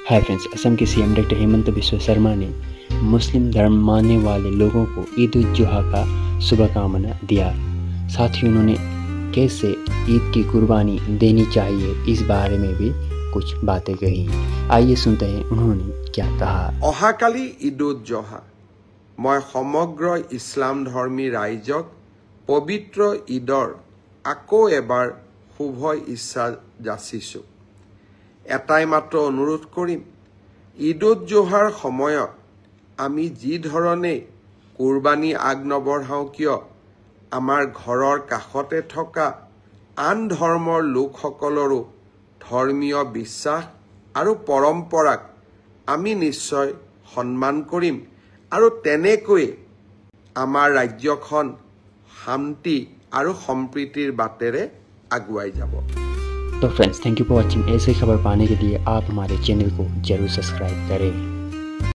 Hi friends, Assam के CM doctor Hemant Biswa Sharma ने मुस्लिम धर्म मानने वाले लोगों को ईद उल जुहा का शुभकामना दिया। साथ ही उन्होंने कैसे ईद की कुर्बानी देनी चाहिए इस बारे में भी कुछ बातें कही। आइए सुनते हैं उन्होंने क्या कहा। अहाकाली ईद उल जुहा मैं समग्र इस्लाम धर्मी राइजक पवित्र ईदर आको एबार शुभ इच्छा जाचिছোঁ। एटाई मात्र अनुरोध करिम, ईद उल जुহাৰ সময়ত আমি যি ধৰণে কুৰবানী আগ নবঢ়াওঁ কিয় আমাৰ ঘৰৰ কাষতে থকা আন ধৰ্মৰ লোকসকলৰো ধৰ্মীয় বিশ্বাস আৰু পৰম্পৰাক আমি নিশ্চয় সন্মান কৰিম আৰু তেনেকৈ আমাৰ ৰাজ্যখন শান্তি আৰু সম্প্ৰীতিৰ বাটেৰে আগুৱাই যাব। तो friends, thank you for watching. ऐसे खबर पाने के लिए आप हमारे चैनल को जरूर सब्सक्राइब करें।